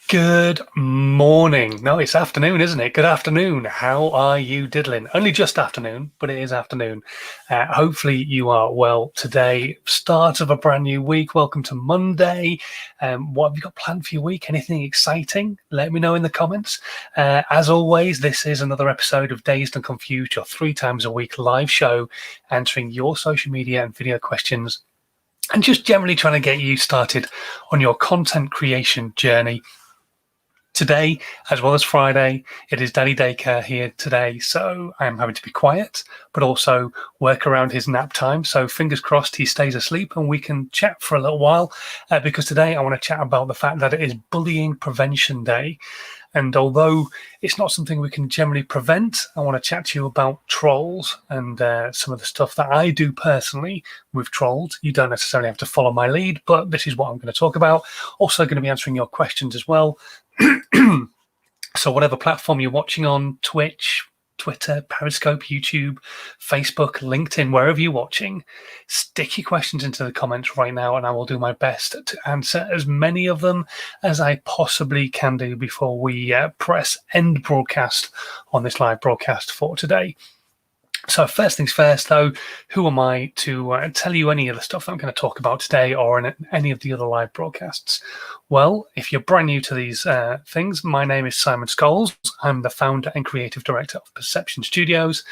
Good morning. No, it's afternoon, isn't it? Good afternoon. How are you diddling? Only just afternoon, but it is afternoon. Hopefully you are well today. Start of a brand new week. Welcome to Monday. What have you got planned for your week? Anything exciting? Let me know in the comments. As always, this is another episode of Dazed and Confused, your 3 times a week live show answering your social media and video questions and just generally trying to get you started on your content creation journey. Today, as well as Friday, it is Daddy Daycare here today, so I'm having to be quiet, but also work around his nap time. So fingers crossed he stays asleep and we can chat for a little while, because today I want to chat about the fact that it is Bullying Prevention Day. And although it's not something we can generally prevent, I want to chat to you about trolls and some of the stuff that I do personally with trolls. You don't necessarily have to follow my lead, but this is what I'm going to talk about. Also going to be answering your questions as well. So whatever platform you're watching on, Twitch, Twitter, Periscope, YouTube, Facebook, LinkedIn, wherever you're watching, stick your questions into the comments right now and I will do my best to answer as many of them as I possibly can do before we press end broadcast on this live broadcast for today. So first things first, though, who am I to tell you any of the stuff that I'm going to talk about today or in any of the other live broadcasts? Well, if you're brand new to these things, my name is Simon Scholes. I'm the founder and creative director of Perception Studios,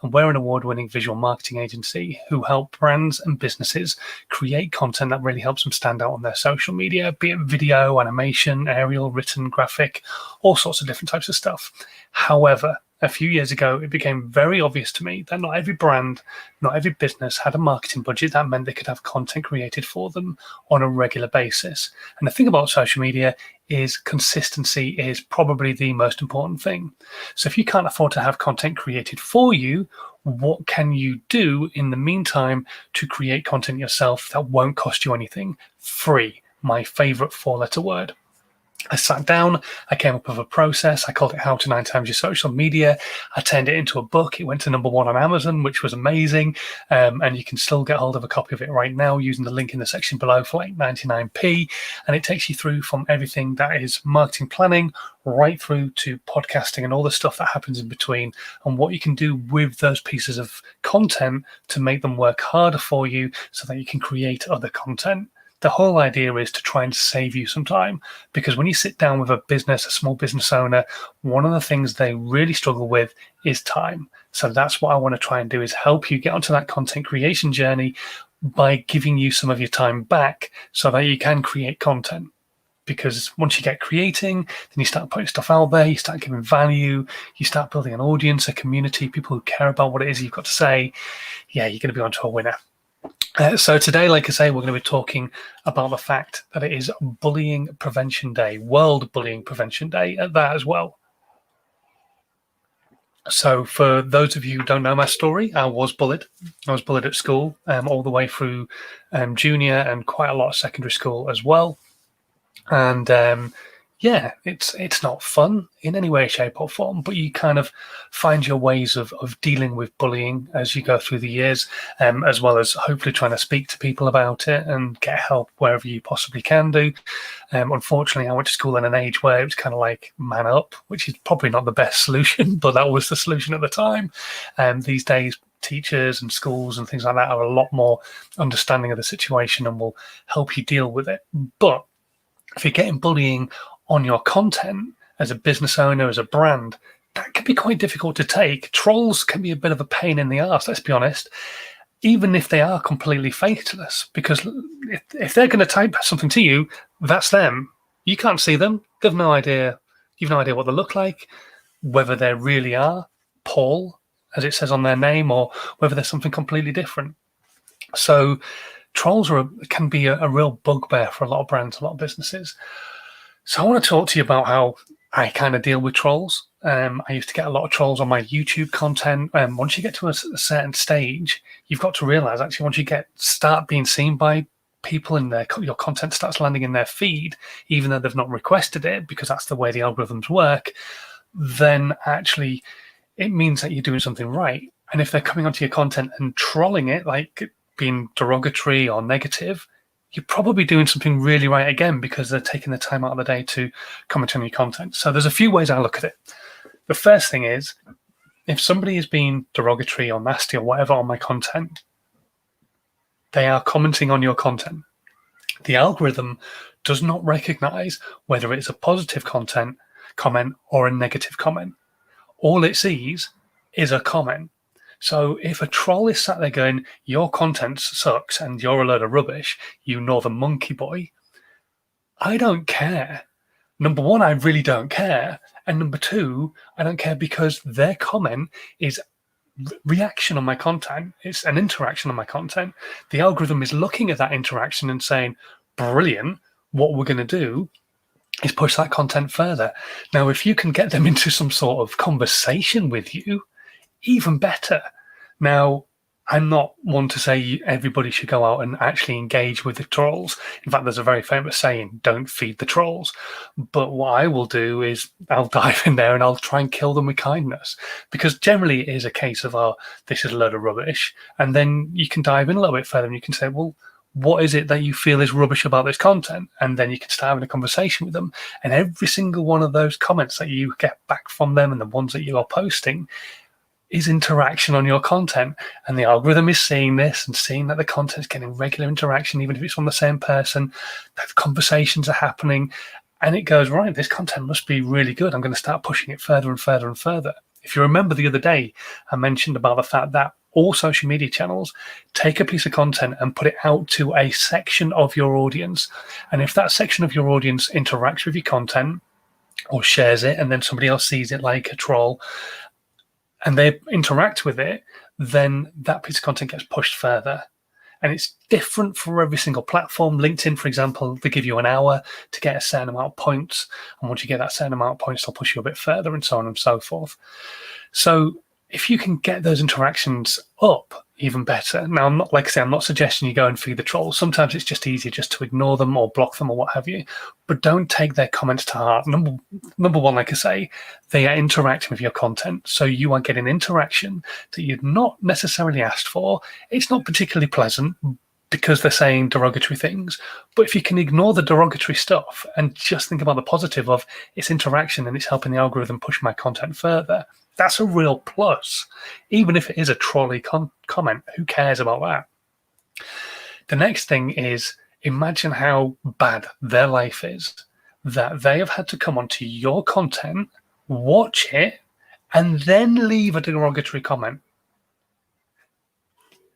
and we're an award-winning visual marketing agency who help brands and businesses create content that really helps them stand out on their social media, be it video, animation, aerial, written, graphic, all sorts of different types of stuff. However, a few years ago, it became very obvious to me that not every brand, not every business had a marketing budget that meant they could have content created for them on a regular basis. And the thing about social media is consistency is probably the most important thing. So if you can't afford to have content created for you, what can you do in the meantime to create content yourself that won't cost you anything? Free, my favorite 4-letter word. I sat down, I came up with a process, I called it How to 9 Times Your Social Media. I turned it into a book. It went to #1 on Amazon, which was amazing. And you can still get hold of a copy of it right now using the link in the section below for like 99p. And it takes you through from everything that is marketing planning right through to podcasting and all the stuff that happens in between and what you can do with those pieces of content to make them work harder for you so that you can create other content. The whole idea is to try and save you some time, because when you sit down with a business, a small business owner, one of the things they really struggle with is time. So that's what I want to try and do, is help you get onto that content creation journey by giving you some of your time back so that you can create content. Because once you get creating, then you start putting stuff out there, you start giving value, you start building an audience, a community, people who care about what it is you've got to say. Yeah, you're going to be onto a winner. So today, like I say, we're going to be talking about the fact that it is Bullying Prevention Day, World Bullying Prevention Day at that as well. So for those of you who don't know my story, I was bullied. I was bullied at school all the way through junior and quite a lot of secondary school as well. And yeah, it's not fun in any way, shape or form, but you kind of find your ways of dealing with bullying as you go through the years, as well as hopefully trying to speak to people about it and get help wherever you possibly can do. Unfortunately, I went to school in an age where it was kind of like man up, which is probably not the best solution, but that was the solution at the time. These days, teachers and schools and things like that are a lot more understanding of the situation and will help you deal with it. But if you're getting bullying on your content as a business owner, as a brand, that can be quite difficult to take. Trolls can be a bit of a pain in the arse, let's be honest, even if they are completely faceless, because if they're going to type something to you, that's them. You can't see them. They've no idea. You've no idea what they look like, whether they really are Paul, as it says on their name, or whether they're something completely different. So trolls can be a real bugbear for a lot of brands, a lot of businesses. So I want to talk to you about how I kind of deal with trolls. I used to get a lot of trolls on my YouTube content. Once you get to a certain stage, you've got to realize actually once you start being seen by people and your content starts landing in their feed, even though they've not requested it, because that's the way the algorithms work, then actually it means that you're doing something right. And if they're coming onto your content and trolling it, like being derogatory or negative, you're probably doing something really right again, because they're taking the time out of the day to comment on your content. So there's a few ways I look at it. The first thing is, if somebody is being derogatory or nasty or whatever on my content, they are commenting on your content. The algorithm does not recognize whether it's a positive comment or a negative comment. All it sees is a comment. So if a troll is sat there going, your content sucks and you're a load of rubbish, you northern monkey boy, I don't care. Number one, I really don't care. And number two, I don't care because their comment is reaction on my content. It's an interaction on my content. The algorithm is looking at that interaction and saying, brilliant, what we're going to do is push that content further. Now, if you can get them into some sort of conversation with you, even better. Now, I'm not one to say everybody should go out and actually engage with the trolls. In fact, there's a very famous saying, don't feed the trolls. But what I will do is I'll dive in there and I'll try and kill them with kindness. Because generally it is a case of, oh, this is a load of rubbish. And then you can dive in a little bit further and you can say, well, what is it that you feel is rubbish about this content? And then you can start having a conversation with them. And every single one of those comments that you get back from them and the ones that you are posting is interaction on your content. And the algorithm is seeing this and seeing that the content is getting regular interaction, even if it's from the same person, that conversations are happening. And it goes, right, this content must be really good. I'm going to start pushing it further and further and further. If you remember the other day, I mentioned about the fact that all social media channels take a piece of content and put it out to a section of your audience. And if that section of your audience interacts with your content or shares it, and then somebody else sees it like a troll, and they interact with it, then that piece of content gets pushed further. And it's different for every single platform. LinkedIn, for example, they give you an hour to get a certain amount of points. And once you get that certain amount of points, they'll push you a bit further and so on and so forth. So if you can get those interactions up, even better. Now, I'm not, like I say, I'm not suggesting you go and feed the trolls. Sometimes it's just easier just to ignore them or block them or what have you. But don't take their comments to heart. Number one, like I say, they are interacting with your content. So you are getting interaction that you've not necessarily asked for. It's not particularly pleasant because they're saying derogatory things. But if you can ignore the derogatory stuff and just think about the positive of its interaction and it's helping the algorithm push my content further, that's a real plus. Even if it is a trolley comment, who cares about that? The next thing is, imagine how bad their life is, that they have had to come onto your content, watch it, and then leave a derogatory comment.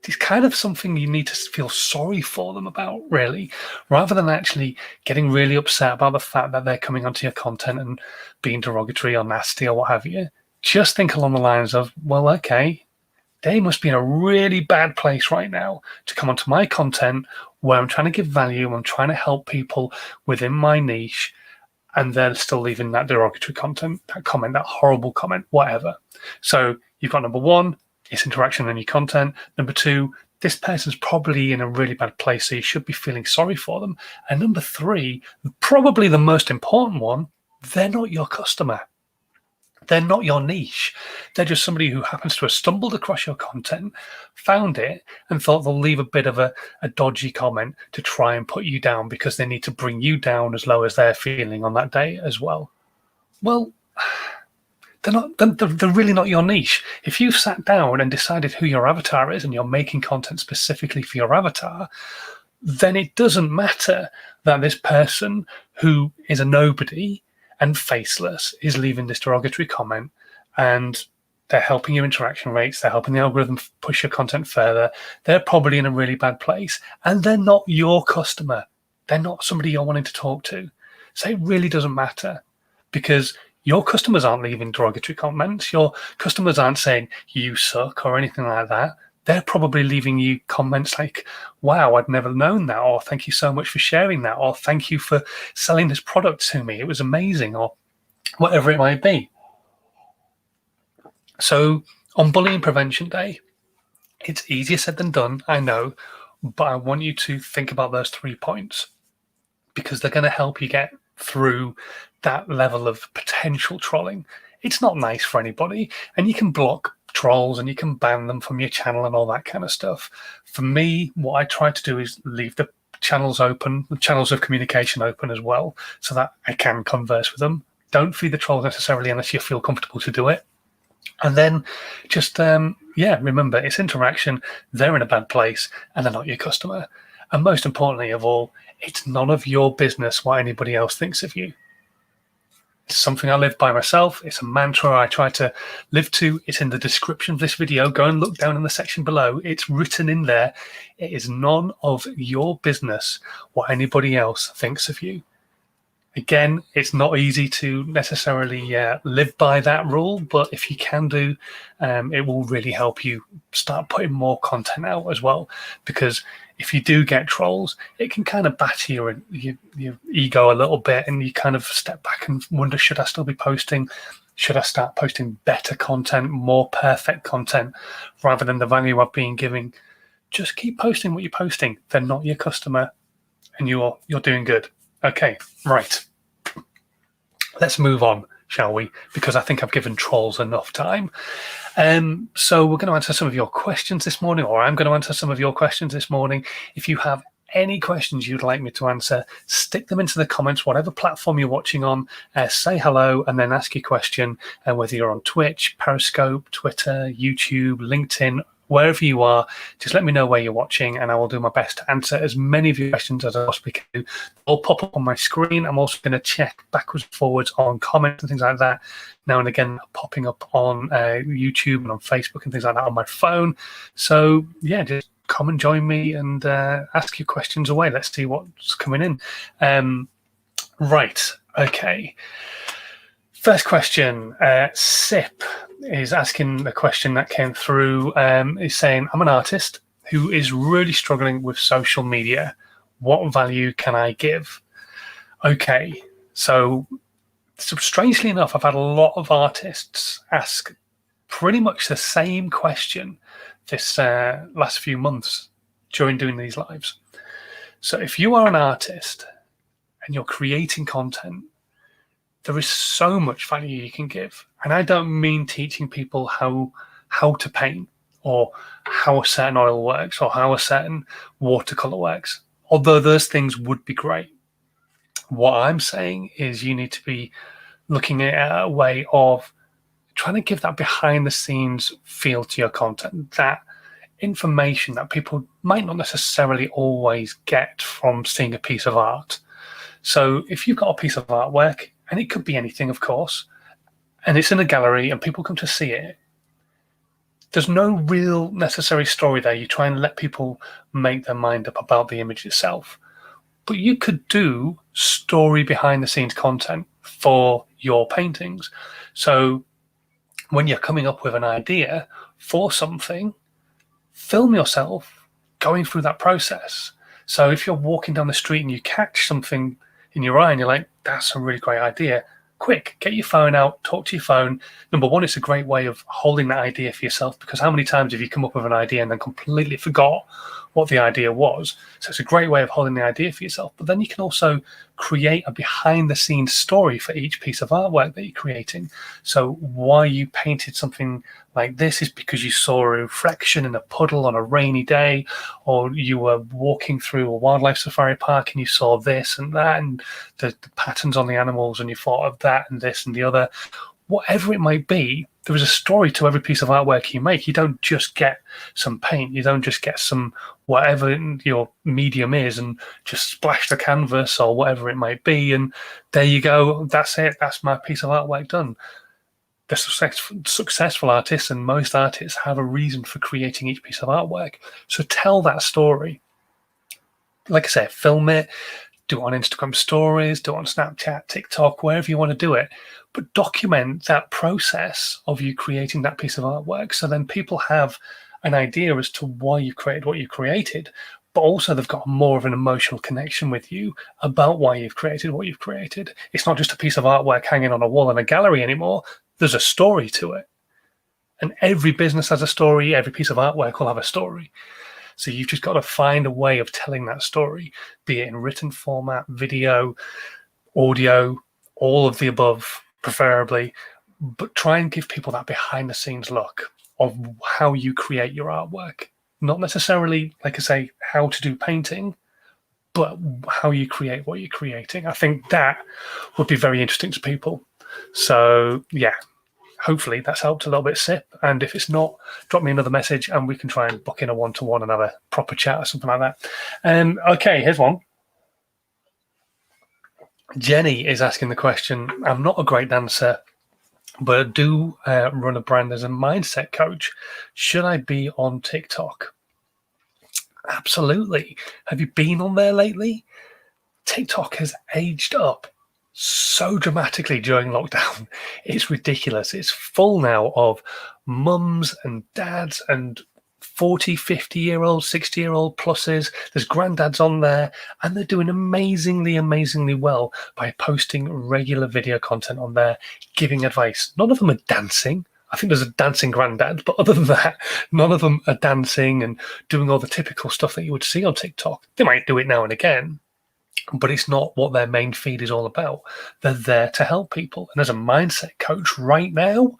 It's kind of something you need to feel sorry for them about, really, rather than actually getting really upset about the fact that they're coming onto your content and being derogatory or nasty or what have you. Just think along the lines of, well, okay, they must be in a really bad place right now to come onto my content where I'm trying to give value, I'm trying to help people within my niche, and they're still leaving that derogatory content, that comment, that horrible comment, whatever. So you've got number one, it's interaction in your content. Number two, this person's probably in a really bad place, so you should be feeling sorry for them. And number three, probably the most important one, they're not your customer. They're not your niche. They're just somebody who happens to have stumbled across your content, found it, and thought they'll leave a bit of a dodgy comment to try and put you down because they need to bring you down as low as they're feeling on that day as well. Well, they're really not your niche. If you've sat down and decided who your avatar is and you're making content specifically for your avatar, then it doesn't matter that this person who is a nobody and faceless is leaving this derogatory comment, and they're helping your interaction rates, they're helping the algorithm push your content further. They're probably in a really bad place, and they're not your customer. They're not somebody you're wanting to talk to. So it really doesn't matter, because your customers aren't leaving derogatory comments. Your customers aren't saying you suck or anything like that. They're probably leaving you comments like, wow, I'd never known that, or thank you so much for sharing that, or thank you for selling this product to me. It was amazing, or whatever it might be. So on Bullying Prevention Day, it's easier said than done, I know, but I want you to think about those 3 points because they're going to help you get through that level of potential trolling. It's not nice for anybody, and you can block trolls and you can ban them from your channel and all that kind of stuff. For me, what I try to do is leave the channels open, channels of communication open as well, so that I can converse with them. Don't feed the trolls necessarily unless you feel comfortable to do it. And then just, remember, it's interaction. They're in a bad place and they're not your customer. And most importantly of all, it's none of your business what anybody else thinks of you. It's something I live by myself. It's a mantra I try to live to. It's in the description of this video. Go and look down in the section below. It's written in there. It is none of your business what anybody else thinks of you. Again, it's not easy to necessarily live by that rule, but if you can do, it will really help you start putting more content out as well. Because if you do get trolls, it can kind of batter your ego a little bit, and you kind of step back and wonder, should I still be posting? Should I start posting better content, more perfect content, rather than the value I've been giving? Just keep posting what you're posting. They're not your customer, and you're doing good. Okay, right. Let's move on, shall we? Because I think I've given trolls enough time. So we're going to answer some of your questions this morning, or I'm going to answer some of your questions this morning. If you have any questions you'd like me to answer, stick them into the comments, whatever platform you're watching on, say hello and then ask your question. And whether you're on Twitch, Periscope, Twitter, YouTube, LinkedIn, wherever you are, just let me know where you're watching and I will do my best to answer as many of your questions as I possibly can do. They'll pop up on my screen. I'm also going to check backwards and forwards on comments and things like that. Now and again, popping up on YouTube and on Facebook and things like that on my phone. So yeah, just come and join me and ask your questions away. Let's see what's coming in. Right, okay. First question, Sip is asking a question that came through. Is saying, I'm an artist who is really struggling with social media. What value can I give? Okay, so strangely enough, I've had a lot of artists ask pretty much the same question this last few months during doing these lives. So if you are an artist and you're creating content, there is so much value you can give. And I don't mean teaching people how to paint or how a certain oil works or how a certain watercolor works, although those things would be great. What I'm saying is you need to be looking at a way of trying to give that behind the scenes feel to your content, that information that people might not necessarily always get from seeing a piece of art. So if you've got a piece of artwork, and it could be anything, of course, and it's in a gallery and people come to see it, there's no real necessary story there. You try and let people make their mind up about the image itself. But you could do story behind the scenes content for your paintings. So when you're coming up with an idea for something, film yourself going through that process. So if you're walking down the street and you catch something in your eye and you're like, that's a really great idea, quick, get your phone out, talk to your phone. Number one, it's a great way of holding that idea for yourself, because how many times have you come up with an idea and then completely forgot what the idea was? So it's a great way of holding the idea for yourself. But then you can also create a behind the scenes story for each piece of artwork that you're creating. So why you painted something like this is because you saw a reflection in a puddle on a rainy day, or you were walking through a wildlife safari park and you saw this and that and the patterns on the animals and you thought of that and this and the other. Whatever it might be, there is a story to every piece of artwork you make. You don't just get some paint. You don't just get some whatever your medium is and just splash the canvas or whatever it might be. And there you go. That's it. That's my piece of artwork done. The successful artists and most artists have a reason for creating each piece of artwork. So tell that story. Like I said, film it. Do it on Instagram stories, do it on Snapchat, TikTok, wherever you want to do it. But document that process of you creating that piece of artwork, so then people have an idea as to why you created what you created, but also they've got more of an emotional connection with you about why you've created what you've created. It's not just a piece of artwork hanging on a wall in a gallery anymore. There's a story to it. And every business has a story. Every piece of artwork will have a story. So you've just got to find a way of telling that story, be it in written format, video, audio, all of the above, preferably, but try and give people that behind the scenes look of how you create your artwork. Not necessarily, like I say, how to do painting, but how you create what you're creating. I think that would be very interesting to people. So yeah, hopefully that's helped a little bit, Sip. And if it's not, drop me another message and we can try and book in a one-to-one and have a proper chat or something like that. Okay, here's one. Jenny is asking the question, I'm not a great dancer, but I do run a brand as a mindset coach. Should I be on TikTok? Absolutely. Have you been on there lately? TikTok has aged up so dramatically during lockdown. It's ridiculous. It's full now of mums and dads and 40, 50-year-old, 60-year-old pluses. There's granddads on there, and they're doing amazingly well by posting regular video content on there, giving advice. None of them are dancing. I think there's a dancing granddad, but other than that, none of them are dancing and doing all the typical stuff that you would see on TikTok. They might do it now and again, but it's not what their main feed is all about. They're there to help people. And as a mindset coach right now,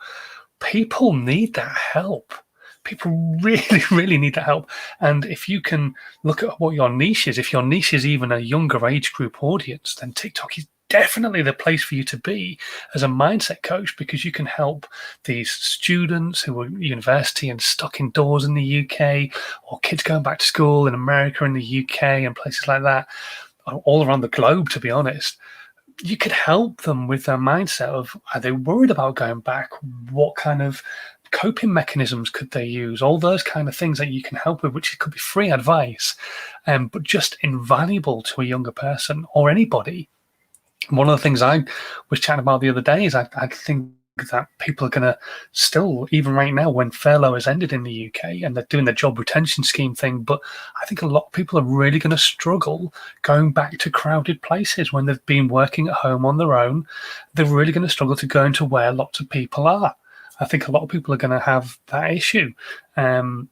people need that help. People really need that help. And if you can look at what your niche is, if your niche is even a younger age group audience, then TikTok is definitely the place for you to be as a mindset coach, because you can help these students who are at university and stuck indoors in the UK, or kids going back to school in America and the UK and places like that, all around the globe, to be honest. You could help them with their mindset of, are they worried about going back? What kind of coping mechanisms could they use? All those kind of things that you can help with, which could be free advice, but just invaluable to a younger person or anybody. One of the things I was chatting about the other day is I think that people are going to still, even right now when furlough has ended in the UK and they're doing the job retention scheme thing, but I think a lot of people are really going to struggle going back to crowded places when they've been working at home on their own. They're really going to struggle to go into where lots of people are. I think a lot of people are going to have that issue. And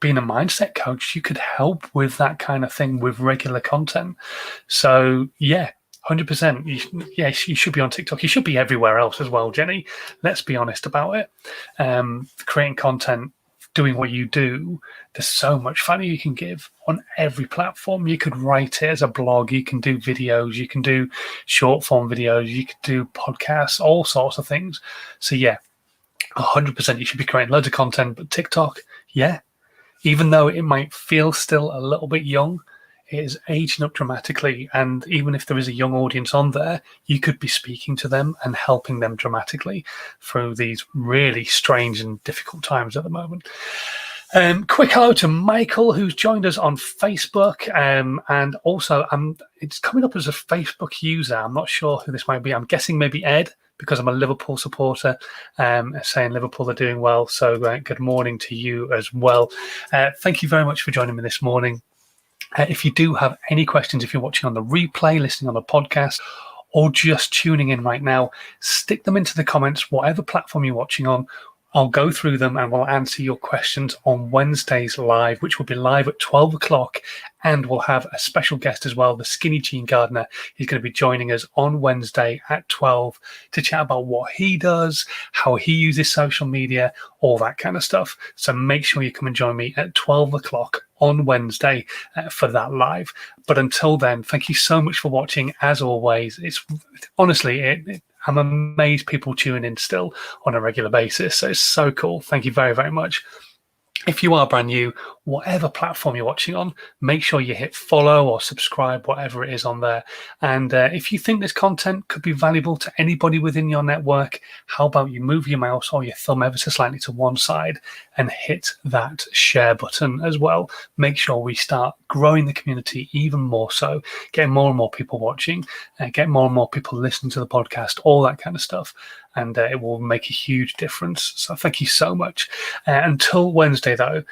being a mindset coach, you could help with that kind of thing with regular content. So yeah, 100%. Yes, you should be on TikTok. You should be everywhere else as well, Jenny. Let's be honest about it. Creating content, doing what you do, there's so much value you can give on every platform. You could write it as a blog. You can do videos. You can do short form videos. You could do podcasts, all sorts of things. So yeah, 100% you should be creating loads of content. But TikTok, yeah, even though it might feel still a little bit young, it is aging up dramatically. And even if there is a young audience on there, you could be speaking to them and helping them dramatically through these really strange and difficult times at the moment. Quick hello to Michael, who's joined us on Facebook. And also, it's coming up as a Facebook user. I'm not sure who this might be. I'm guessing maybe Ed, because I'm a Liverpool supporter, saying Liverpool are doing well. So good morning to you as well. Thank you very much for joining me this morning. If you do have any questions, if you're watching on the replay, listening on the podcast, or just tuning in right now, stick them into the comments, whatever platform you're watching on. I'll go through them and we'll answer your questions on Wednesday's live, which will be live at 12 o'clock. And we'll have a special guest as well, the Skinny Jean Gardener. He's going to be joining us on Wednesday at 12 to chat about what he does, how he uses social media, all that kind of stuff. So make sure you come and join me at 12 o'clock on Wednesday for that live. But until then, thank you so much for watching. As always, it's honestly, I'm amazed people tune in still on a regular basis. So it's so cool. Thank you very, very much. If you are brand new, whatever platform you're watching on, make sure you hit follow or subscribe, whatever it is on there. And if you think this content could be valuable to anybody within your network, how about you move your mouse or your thumb ever so slightly to one side and hit that share button as well. Make sure we start growing the community even more so, getting more and more people watching, get more and more people listening to the podcast, all that kind of stuff. And it will make a huge difference. So thank you so much. Until Wednesday, though,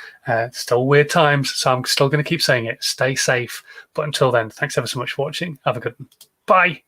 still weird times, so I'm still going to keep saying it. Stay safe. But until then, thanks ever so much for watching. Have a good one. Bye.